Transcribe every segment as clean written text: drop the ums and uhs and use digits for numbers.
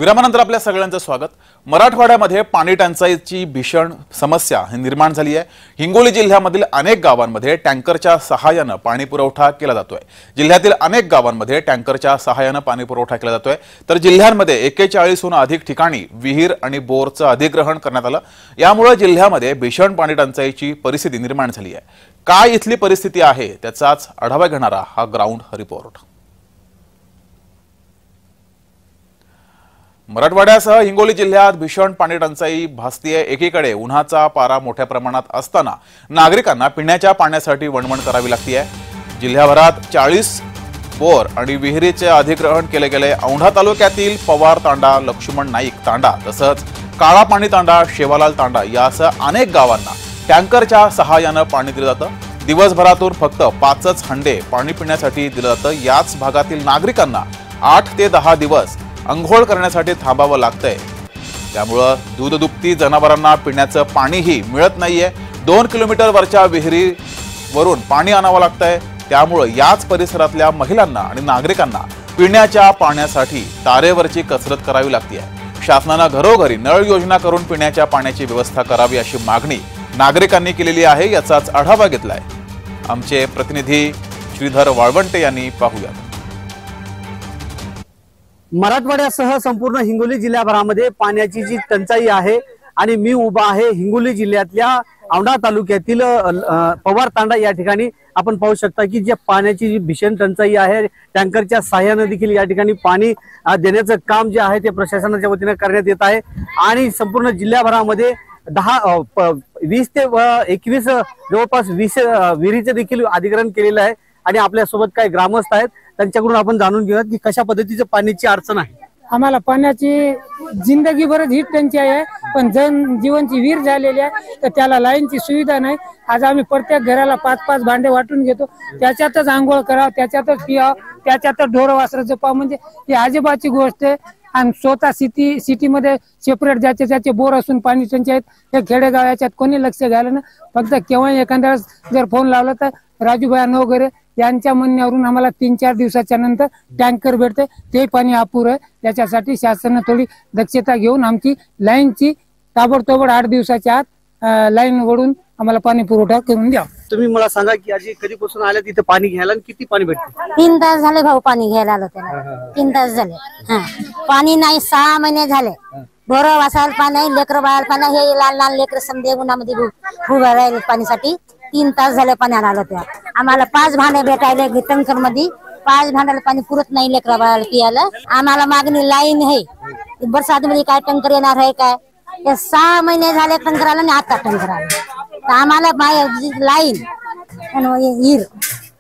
विरामानंतर आपल्या सगळ्यांचं स्वागत। मराठवाड्यामध्ये पाणी टंचाईची भीषण समस्या निर्माण झाली आहे। हिंगोली जिल्ह्यामधील अनेक गावांमध्ये टँकरच्या सहाय्याने पाणी पुरवठा केला जातोय। जिल्ह्यातील अनेक गावांमध्ये टँकरच्या सहाय्याने पाणी पुरवठा केला जातोय, तर जिल्ह्यांमध्ये 41 हून अधिक ठिकाणी विहीर आणि बोरचं अधिग्रहण करण्यात आलं। यामुळे जिल्ह्यामध्ये भीषण पाणी टंचाईची परिस्थिती निर्माण झाली आहे। काय इथली परिस्थिती आहे त्याचाच आढावा घेणारा हा ग्राउंड रिपोर्ट। मराठवाड्यासह हिंगोली जिल्ह्यात भीषण पाणी टंचाई भासतीये। एकीकडे उन्हाचा पारा मोठ्या प्रमाणात असताना नागरिकांना पिण्याच्या पाण्यासाठी वणवण करावी लागते। जिल्ह्याभरात 40 बोर आणि विहिरीचे अधिग्रहण केले गेले। औंढा तालुक्यातील पवार तांडा, लक्ष्मण नाईक तांडा तसंच काळा पाणी तांडा, शेवालाल तांडा यासह अनेक गावांना टँकरच्या सहाय्याने पाणी दिलं जातं। दिवसभरातून फक्त 5च हंडे पाणी पिण्यासाठी दिलं जातं। याच भागातील नागरिकांना 8 ते 10 दिवस अंघोळ करण्यासाठी थांबावं लागतंय। त्यामुळे दूध दुभती जनावरांना पिण्याचं पाणीही मिळत नाहीये। 2 किलोमीटरवरच्या विहिरीवरून पाणी आणावं लागतंय। त्यामुळे याच परिसरातल्या महिलांना आणि नागरिकांना पिण्याच्या पाण्यासाठी तारेवरची कसरत करावी लागते। शासनाने घरोघरी नळ योजना करून पिण्याच्या पाण्याची व्यवस्था करावी अशी मागणी नागरिकांनी केलेली आहे। याचाच आढावा घेतलाय आमचे प्रतिनिधी श्रीधर वाळवंटे यांनी। पाहूया। मराठवाड्यासह संपूर्ण हिंगोली जिल्ह्याभरामध्ये पाण्याची जी टंचाई आहे आणि मी उभा आहे हिंगोली जिल्ह्यातल्या औंढा तालुक्यातील पवार तांडा या ठिकाणी। आपण पाहू शकता की जे पाण्याची जी भीषण टंचाई आहे, टँकरच्या सहाय्याने देखील या ठिकाणी पाणी देण्याचं काम जे आहे ते प्रशासनाच्या वतीने करण्यात येत आहे। आणि संपूर्ण जिल्ह्याभरामध्ये 20 ते 21 जवळपास 20 विहिरीचे देखील अधिग्रहण केलेलं आहे। आणि आपल्या सोबत काही ग्रामस्थ आहेत, त्यांच्याकडून आपण जाणून घेऊयात की कशा पद्धतीचं पाण्याची अडचण आहे। आम्हाला पाण्याची जिंदगीभरच ही टंचाई आहे, पण जीवनची विहीर झालेली आहे तर त्याला लाईनची सुविधा नाही। आज आम्ही प्रत्येक घराला 5-5 भांडे वाटून घेतो, त्याच्यातच आंघोळ करावं, त्याच्यातच पियावं, त्याच्यातच ढोरं वासराचं पाव, म्हणजे ही अजिबाची गोष्ट आहे। आणि स्वतः सिटीमध्ये सेपरेट ज्याचे बोर असून पाणी टंचाई हे खेडेगाव याच्यात कोणी लक्ष घाललं ना। फक्त केव्हा एखाद्या जर फोन लावला तर राजूभाई वगैरे यांच्या म्हणण्यावरून आम्हाला 3-4 दिवसाच्या नंतर टँकर भेटते, ते पाणी अपुरं आहे। त्याच्यासाठी शासनाने थोडी दक्षता घेऊन आमची लाईनची ताबडतोब 8 दिवसाच्या आत लाईन वळून आम्हाला पाणी पुरवठा करून द्या। तुम्ही मला सांगा की आजी कधीपासून आल्या तिथे पाणी घ्यायला आणि किती पाणी भेटते? 3 तास झाले भाऊ पाणी घ्यायला आलो त्याला। 3 तास झाले पाणी नाही। 6 महिने झाले ढोरं वासायला पाणी नाही, लेकरं बाळाला पाणी, हे लहान लेकरं समजे उन्हामध्ये उभं राहिले पाणीसाठी। 3 तास झाले पाण्याला आलं त्या। आम्हाला 5 भांडे भेटायले टँकर मध्ये, 5 भांड्याला पाणी पुरत नाही लेकरा बाळाला पियाला। आम्हाला मागणी लाईन आहे, बरसात मध्ये काय टँकर येणार आहे काय? 6 महिने झाले टँकर आला आणि आता टँकर आला तर आम्हाला लाईन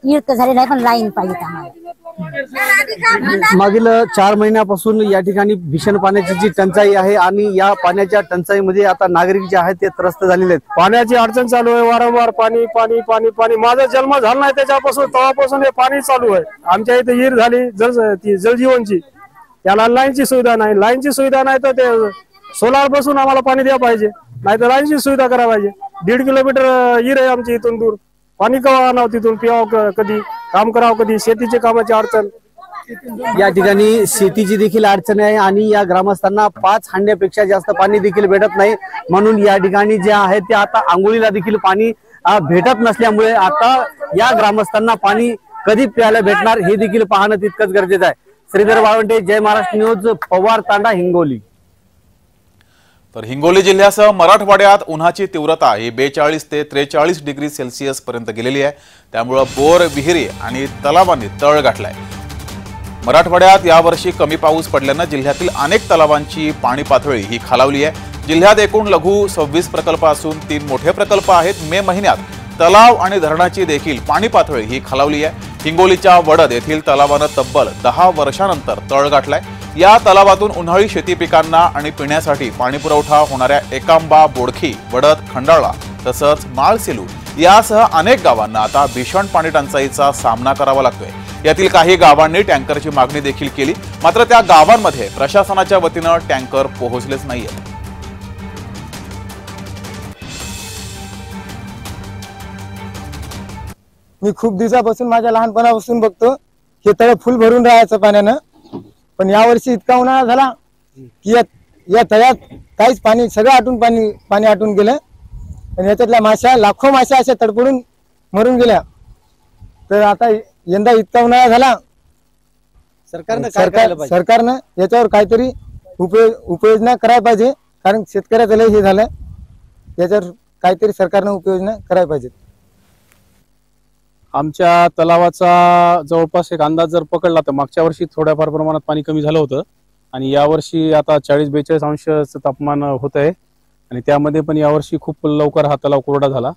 विहीर तर झाली नाही, पण लाईन पाहिजे आम्हाला। मागील 4 महिन्यापासून या ठिकाणी भीषण पाण्याची जी टंचाई आहे आणि या पाण्याच्या टंचाईमध्ये आता नागरिक जे आहेत ते त्रस्त झालेले आहेत। पाण्याची अडचण चालू आहे, वारंवार पाणी पाणी पाणी पाणी। माझा जन्म झाला नाही त्याच्यापासून, तेव्हापासून हे पाणी चालू आहे। आमच्या इथे विहीर झाली जलजीवनची, त्याला लाईनची सुविधा नाही। लाईनची सुविधा नाही तर ते सोलार बसून आम्हाला पाणी द्या पाहिजे, नाही तर लाईनची सुविधा करा पाहिजे। 1.5 किलोमीटर विहीर आहे आमची इथून दूर, पाणी कवा आणावं तिथून, पियावं कधी, काम करावं कधी, शेतीच्या कामाची अडचण। या ठिकाणी शेतीची देखील अडचण आहे आणि या ग्रामस्थांना 5 हांड्यापेक्षा जास्त पाणी देखील भेटत नाही। म्हणून या ठिकाणी जे आहे ते आता आंघोळीला देखील पाणी भेटत नसल्यामुळे आता या ग्रामस्थांना पाणी कधी प्यायला भेटणार हे देखील पाहणं तितकंच गरजेचं आहे। श्रीधर वाळवंटे, जय महाराष्ट्र न्यूज, पवार तांडा, हिंगोली। तर हिंगोली जिल्ह्यासह मराठवाड्यात उन्हाची तीव्रता ही 42 ते 43 डिग्री सेल्सिअस पर्यंत गेलेली आहे। त्यामुळे बोर, विहिरी आणि तलावांनी तळ गाठलाय। मराठवाड्यात यावर्षी कमी पाऊस पडल्याने जिल्ह्यातील अनेक तलावांची पाणी पातळी ही खालावली आहे। जिल्ह्यात एकूण लघु 26 प्रकल्प असून 3 मोठे प्रकल्प आहेत। मे महिन्यात तलाव आणि धरणाची देखील पाणी पातळी ही खालावली आहे। हिंगोलीच्या वडद येथील तलावानं तब्बल 10 वर्षांनंतर तळ गाठलाय। या तलावातून उन्हाळी शेती पिकांना आणि पिण्यासाठी पाणी पुरवठा होणाऱ्या एकांबा, बोडखी, वडद, खंडाळा तसंच माळसेलू यासह अनेक गावांना आता भीषण पाणी टंचाईचा सामना करावा लागतोय। यातील काही गावांनी टँकरची मागणी देखील केली, मात्र त्या गावांमध्ये प्रशासनाच्या वतीनं टँकर पोहोचलेच नाहीये। मी खूप दिवसापासून माझ्या लहानपणापासून बघतो हे तळ फुल भरून राहायचं पाण्यानं, पण यावर्षी इतका उन्हाळा झाला की या तळ्यात काहीच पाणी सगळं आटून पाणी आटून गेलं आणि याच्यातल्या माश्या लाखो माश्या अशा तडपडून मरून गेल्या। तर आता यंदा इतका उन्हाळा झाला, सरकारनं याच्यावर काहीतरी उपाययोजना करायला पाहिजे, कारण शेतकऱ्याचं लय हे झालं, याच्यावर काहीतरी सरकारनं उपाययोजना करायला पाहिजेत। आमच्या तलावाचा जवळपास एक अंदाज जर पकडला तर मागच्या वर्षी थोड्याफार प्रमाणात पाणी कमी झालं होतं आणि यावर्षी आता 40-42 अंश तापमान होत आहे आणि त्यामध्ये पण यावर्षी खूप लवकर हा तलाव कोरडा झाला।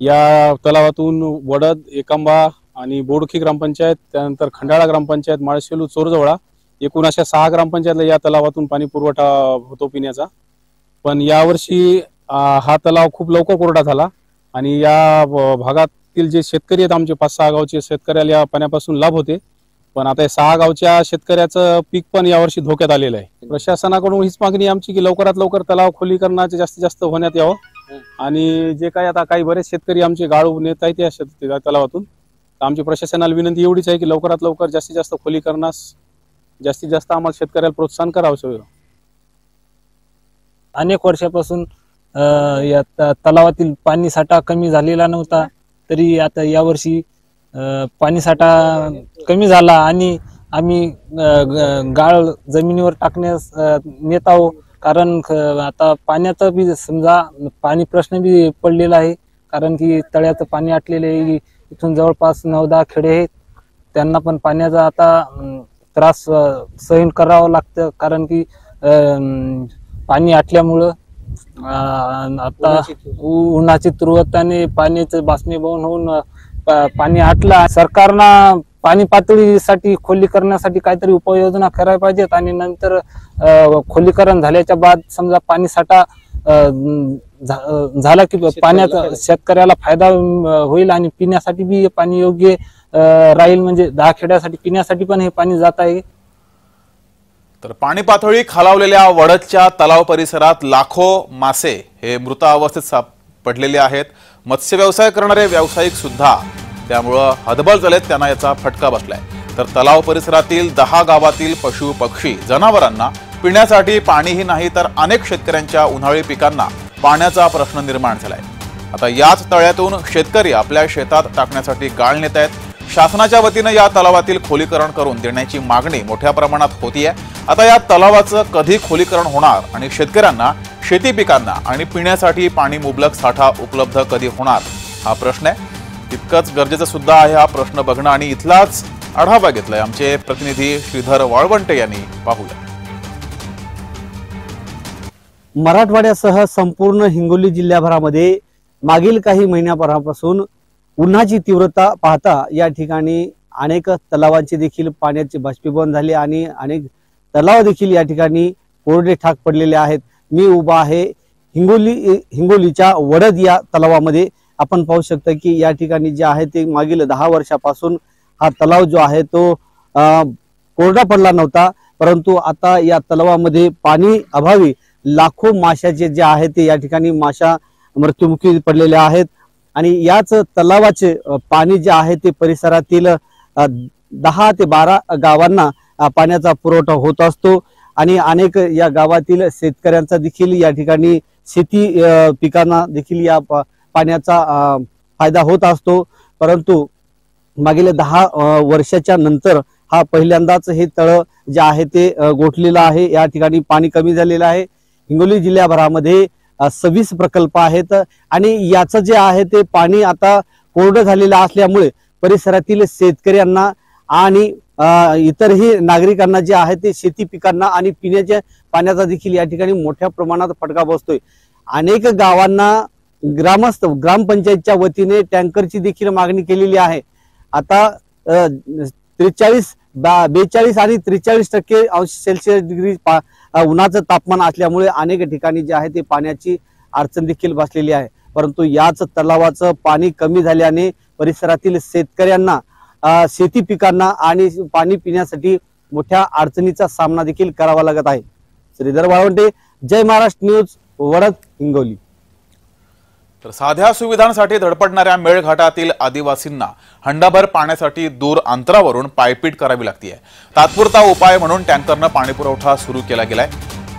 या तलावातून वडद, एकांबा आणि बोडखी ग्रामपंचायत, त्यानंतर खंडाळा ग्रामपंचायत, माळशेलू, चोरजवळा एकूण अशा 6 ग्रामपंचायतला या तलावातून पाणी पुरवठा होतो पिण्याचा। पण यावर्षी हा तलाव खूप लवकर कोरडा झाला आणि या भागातील जे शेतकरी आहेत आमचे 5-6 गावचे शेतकऱ्याला या पाण्यापासून लाभ होते, पण आता 6 गावच्या शेतकऱ्याचं पीक पण यावर्षी धोक्यात आलेलं आहे। प्रशासनाकडून हीच मागणी आमची की लवकरात लवकर तलाव खोलीकरणाचे जास्तीत जास्त होण्यात यावं आणि जे काही आता काही बरेच शेतकरी आमचे गाळू नेत आहेत या तलावातून, आमची प्रशासनाला विनंती एवढीच आहे की लवकरात लवकर जास्तीत जास्त खोलीकरणास जास्तीत जास्त आम्हाला शेतकऱ्याला प्रोत्साहन करावं। अनेक वर्षापासून या तलावातील पाणी साठा कमी झालेला नव्हता, तरी आता यावर्षी पाणी साठा कमी झाला आणि आम्ही गाळ जमिनीवर टाकण्यास नेत आहोत, कारण आता पाण्याचा बी समजा पाणी प्रश्न बी पडलेला आहे, कारण की तळ्याचं पाणी आटलेलं आहे। इथून जवळपास 9-10 खेडे आहेत, त्यांना पण पाण्याचा आता त्रास सहन करावं लागतं, कारण की पाणी आटल्यामुळं आता उन्हाची तीव्रताने पाण्याचं बाष्पीभवन होऊन पाणी आटलं। सरकारनं पाणी पातळीसाठी खोलीकरणासाठी काहीतरी उपाययोजना करायला पाहिजेत आणि नंतर खोलीकरण झाल्याच्या बाद समजा पाणी साठा झाला की पाण्याचा शेतकऱ्याला फायदा होईल आणि पिण्यासाठी बी पाणी योग्य राहील, म्हणजे 10 खेड्यासाठी पिण्यासाठी पण हे पाणी जात आहे। तर पाणी पातळी खालावलेल्या वडदच्या तलाव परिसरात लाखो मासे हे मृत अवस्थेत सापडलेले आहेत। मत्स्य व्यवसाय करणारे व्यावसायिक सुद्धा त्यामुळे हतबल झालेत, त्यांना याचा फटका बसलाय। तर तलाव परिसरातील 10 गावातील पशु पक्षी जनावरांना पिण्यासाठी पाणीही नाही तर अनेक शेतकऱ्यांच्या उन्हाळी पिकांना पाण्याचा प्रश्न निर्माण झालाय। आता याच तळ्यातून शेतकरी आपल्या शेतात टाकण्यासाठी गाळ नेत आहेत। शासनाच्या वतीने या तलावातील खोलीकरण करून देण्याची मागणी मोठ्या प्रमाणात होतीये। आता या तलावाचं कधी खोलीकरण होणार आणि शेतकऱ्यांना शेती पिकांना आणि पिण्यासाठी पाणी मुबलक साठा उपलब्ध कधी होणार हा प्रश्न आहे। तितकंच गरजेचं सुद्धा आहे हा प्रश्न बघणं आणि इथलाच आढावा घेतलाय आमचे प्रतिनिधी श्रीधर वाळवंटे यांनी। पाहूया। मराठवाड्यासह संपूर्ण हिंगोली जिल्ह्याभरामध्ये मागील काही महिन्यापासून उन्हाची तीव्रता पाहता या ठिकाणी अनेक तलावांचे देखील पाण्याचे बाष्पीभवन झाले आणि अनेक तलाव देखील या ठिकाणी कोरडे ठाक पडलेले आहेत। मी उभा आहे हिंगोलीच्या वडद या तलावामध्ये। आपण पाहू शकता की या ठिकाणी जे आहे ते मागील 10 वर्षापासून हा तलाव जो आहे तो कोरडा पडला नव्हता, परंतु आता या तलावामध्ये पाणी अभावी लाखो माशाचे जे आहे ते या ठिकाणी माशा मृत्युमुखी पडलेल्या आहेत आणि याच तलावाचे पाणी जे आहे ते परिसरातील 10 ते 12 गावांना पाण्याचा पुरवठा होत असतो आणि अनेक या गावातील शेतकऱ्यांचा देखील या ठिकाणी शेती पिकांना देखील या पाण्याचा फायदा होत असतो। परंतु मागील 10 वर्षाच्या नंतर हा पहिल्यांदाच हे तळ जे आहे ते गोठलेलं आहे। या ठिकाणी पाणी कमी झालेलं आहे। हिंगोली जिल्ह्याभरामध्ये 26 प्रकल्प आहेत आणि याचं जे आहे ते पाणी आता कोरडं झालेलं असल्यामुळे परिसरातील शेतकऱ्यांना आणि इतरही नागरिकांना जे आहे ते शेती पिकांना आणि पिण्याच्या पाण्याचा देखील या ठिकाणी मोठ्या प्रमाणात फटका बसतोय। अनेक गावांना ग्रामपंचायतच्या वतीने टँकरची देखील मागणी केलेली आहे। आता 42 आणि 43% अंश सेल्सिअस डिग्री उन्हाचं तापमान असल्यामुळे अनेक ठिकाणी जे आहे ते पाण्याची अडचण देखील बसलेली आहे। परंतु याच तलावाचं पाणी कमी झाल्याने परिसरातील शेतकऱ्यांना शेती पिकांना आणि पाणी पिण्यासाठी मोठ्या अडचणीचा सामना देखील करावा लागत आहे। श्रीधर वाळवंटे, जय महाराष्ट्र न्यूज, वडद, हिंगोली। तर साध्या सुविधांसाठी धडपडणाऱ्या मेळघाटातील आदिवासींना हंडाभर पाण्यासाठी दूर अंतरावरून पायपीट करावी लागते। तात्पुरता उपाय म्हणून टँकरनं पाणी पुरवठा सुरू केला गेलाय।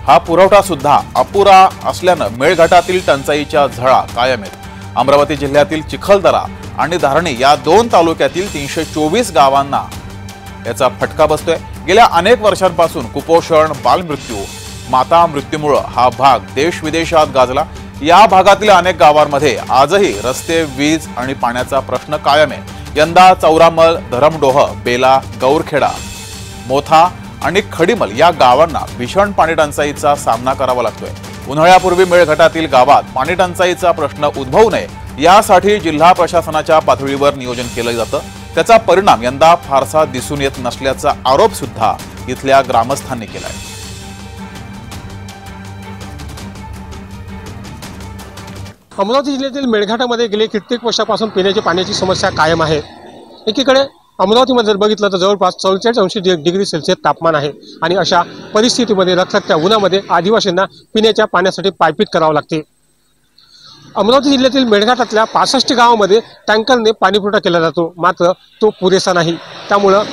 हा पुरवठा सुद्धा अपुरा असल्यानं मेळघाटातील टंचाईच्या झळा कायम आहेत। अमरावती जिल्ह्यातील चिखलदरा आणि धारणी या 2 तालुक्यातील 324 गावांना याचा फटका बसतोय। गेल्या अनेक वर्षांपासून कुपोषण, बालमृत्यू, माता मृत्यूमुळे हा भाग देश विदेशात गाजला। या भागातील अनेक गावांमध्ये आजही रस्ते, वीज आणि पाण्याचा प्रश्न कायम आहे। यंदा चौरामल, धरमडोह, बेला, गौरखेडा, मोथा आणि खडीमल या गावांना भीषण पाणी टंचाईचा सामना करावा लागतोय। उन्हाळ्यापूर्वी मेळघाटातील गावात पाणी टंचाईचा प्रश्न उद्भवू नये यासाठी जिल्हा प्रशासनाच्या पातळीवर नियोजन केलं जातं। त्याचा परिणाम यंदा फारसा दिसून येत नसल्याचा आरोप सुद्धा इथल्या ग्रामस्थांनी केलाय। अमरावती जिल्ह्यातील मेळघाटामध्ये गेले कित्येक वर्षापासून पिण्याची पाण्याची समस्या कायम आहे। एकीकडे अमरावतीमध्ये जर बघितलं तर जवळपास 44 डिग्री सेल्सिअस तापमान आहे आणि अशा परिस्थितीमध्ये रखरखत्या उन्हामध्ये आदिवासींना पिण्याच्या पाण्यासाठी पायपीट करावं लागते। अमरावती जिल्ह्यातील मेळघाटातल्या 65 गावांमध्ये टँकरने पाणी पुरवठा केला जातो, मात्र तो पुरेसा नाही। त्यामुळं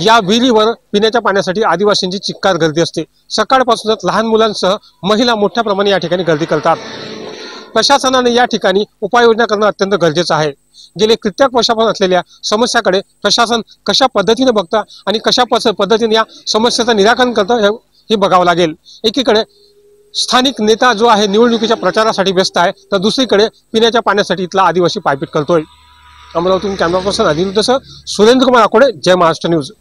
या विहिरीवर पिण्याच्या पाण्यासाठी आदिवासींची चिक्कार गर्दी असते। सकाळपासूनच लहान मुलांसह महिला मोठ्या प्रमाणात या ठिकाणी गर्दी करतात। प्रशासनाने या ठिकाणी उपाययोजना करणं अत्यंत गरजेचं आहे। गेले कित्येक वर्षापासून असलेल्या समस्याकडे प्रशासन कशा पद्धतीने बघतं आणि कशा पद्धतीने या समस्येचं निराकरण करतं हे बघावं लागेल। एकीकडे स्थानिक नेता जो आहे निवडणुकीच्या प्रचारासाठी व्यस्त आहे, तर दुसरीकडे पिण्याच्या पाण्यासाठी इथला आदिवासी पायपीट करतोय। अमरावतीतून कॅमेरा पर्सन अनिरुद्धसह सुरेंद्र कुमार आकोडे, जय महाराष्ट्र न्यूज।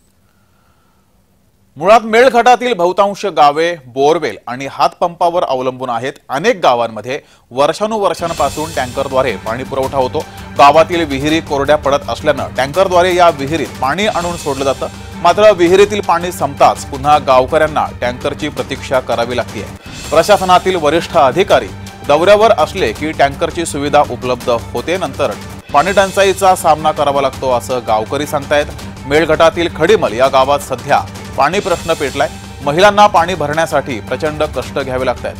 मुळात मेळघाटातील बहुतांश गावे बोरवेल आणि हातपंपावर अवलंबून आहेत। अनेक गावांमध्ये वर्षानुवर्षांपासून टँकरद्वारे पाणी पुरवठा होतो। गावातील विहिरी कोरड्या पडत असल्यानं टँकरद्वारे या विहिरीत पाणी आणून सोडलं जातं। मात्र विहिरीतील पाणी संपताच पुन्हा गावकऱ्यांना टँकरची प्रतीक्षा करावी लागते। प्रशासनातील वरिष्ठ अधिकारी दौऱ्यावर असले की टँकरची सुविधा उपलब्ध होते, नंतर पाणी टंचाईचा सामना करावा लागतो असं गावकरी सांगतायत। मेळघाटातील खडीमल या गावात सध्या पाणी प्रश्न पेटलाय। महिलांना पाणी भरण्यासाठी प्रचंड कष्ट घ्यावे लागतात।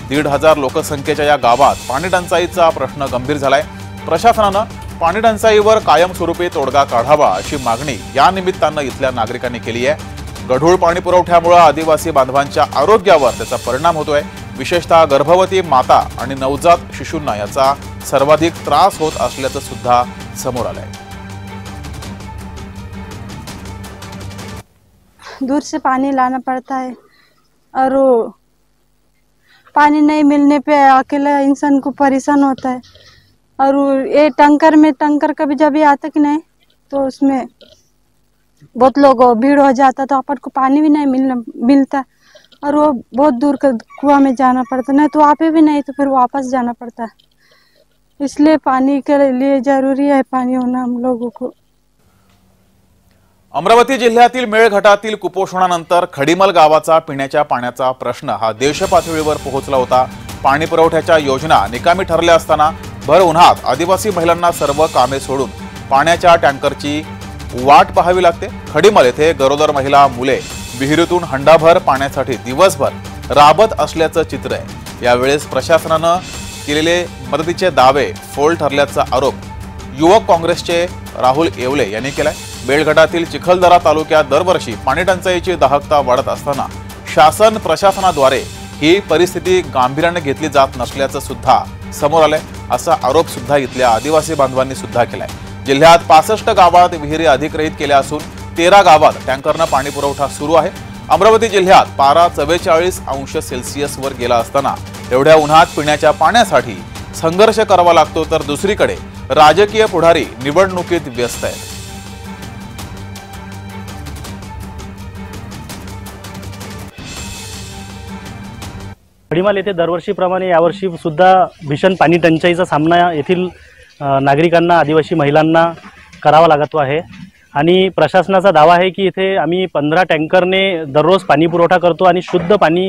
1,500 लोकसंख्येच्या या गावात पाणी टंचाईचा प्रश्न गंभीर झालाय। प्रशासनानं पाणी टंचाईवर कायमस्वरूपी तोडगा काढावा अशी मागणी या निमित्तानं इथल्या नागरिकांनी केली आहे। गढूळ पाणी पुरवठ्यामुळे आदिवासी बांधवांच्या आरोग्यावर त्याचा परिणाम होतोय। विशेषतः गर्भवती माता आणि नवजात शिशूंना याचा सर्वाधिक त्रास होत असल्याचं सुद्धा समोर आलंय। दूर से पानी लाना पड़ता है और पानी नहीं मिलने पे अकेला इंसान को परेशान होता है। और ये टंकर कभी जब आता कि नहीं तो उसमें बहुत लोग भीड़ हो जाता, तो अपन को पानी भी नहीं मिलता और वो बहुत दूर का कुआं में जाना पड़ता, नहीं तो वहाँ पे भी नहीं तो फिर वापस जाना पड़ता है। इसलिए पानी के लिए जरूरी है पानी होना हम लोगों को। अमरावती जिल्ह्यातील मेळघाटातील कुपोषणानंतर खडीमल गावाचा पिण्याच्या पाण्याचा प्रश्न हा देशपातळीवर पोहोचला होता। पाणी पुरवठ्याच्या योजना निकामी ठरल्या असताना भर उन्हात आदिवासी महिलांना सर्व कामे सोडून पाण्याच्या टँकरची वाट पाहावी लागते। खडीमल येथे गरोदर महिला, मुले विहिरीतून हंडाभर पाण्यासाठी दिवसभर राबत असल्याचं चित्र आहे। यावेळेस प्रशासनानं केलेले मदतीचे दावे फोल ठरल्याचा आरोप युवक काँग्रेसचे राहुल येवले यांनी केलाय। मेळघाटातील चिखलदरा तालुक्यात दरवर्षी पाणी टंचाईची दाहकता वाढत असताना शासन प्रशासनाद्वारे ही परिस्थिती गांभीर्याने घेतली जात नसल्याचं सुद्धा समोर आलंय। असा आरोप सुद्धा इथल्या आदिवासी बांधवांनी सुद्धा केलाय। जिल्ह्यात 65 गावात विहिरी अधिग्रहित केल्या असून 13 गावात टँकरनं पाणी पुरवठा सुरू आहे। अमरावती जिल्ह्यात पारा 44 अंश सेल्सिअस वर गेला असताना एवढ्या उन्हात पिण्याच्या पाण्यासाठी संघर्ष करावा लागतो, तर दुसरीकडे राजकीय पुढारी निवडणुकीत व्यस्त आहेत। खडीमल येथे दरवर्षीप्रमाणे यावर्षी सुद्धा भीषण पाणी टंचाईचा सामना येथील नागरिकांना, आदिवासी महिलांना करावा लागतो आहे आणि प्रशासनाचा दावा आहे की इथे आम्ही 15 टँकरने दररोज पाणी पुरवठा करतो आणि शुद्ध पाणी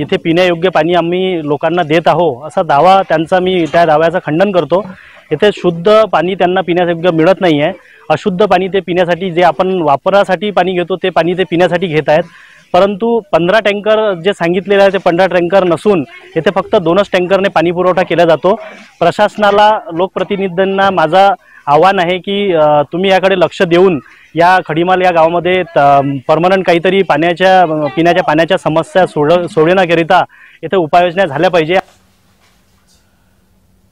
इथे पिण्यायोग्य पाणी आम्ही लोकांना देत आहोत असा दावा त्यांचा। मी त्या दाव्याचं खंडन करतो। इथे शुद्ध पाणी त्यांना पिण्यायोग्य मिळत नाही आहे। अशुद्ध पाणी ते पिण्यासाठी, जे आपण वापरासाठी पाणी घेतो ते पाणी ते पिण्यासाठी घेत आहेत। परंतु 15 टँकर जे सांगितलेले आहे ते 15 टँकर नसून येथे फक्त 2च टँकरने पाणी पुरवठा केला जातो। प्रशासनाला, लोकप्रतिनिधींना माझा आव्हान आहे की तुम्ही याकडे लक्ष देऊन या खडीमाल या गावामध्ये परमनंट काहीतरी पिण्याच्या पाण्याच्या समस्या सोडवण्याकरिता येथे उपाययोजना झाल्या पाहिजे।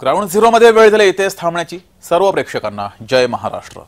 ग्राउंड झिरो मध्ये वेळ झाली इथेच थांबण्याची। सर्व प्रेक्षकांना जय महाराष्ट्र।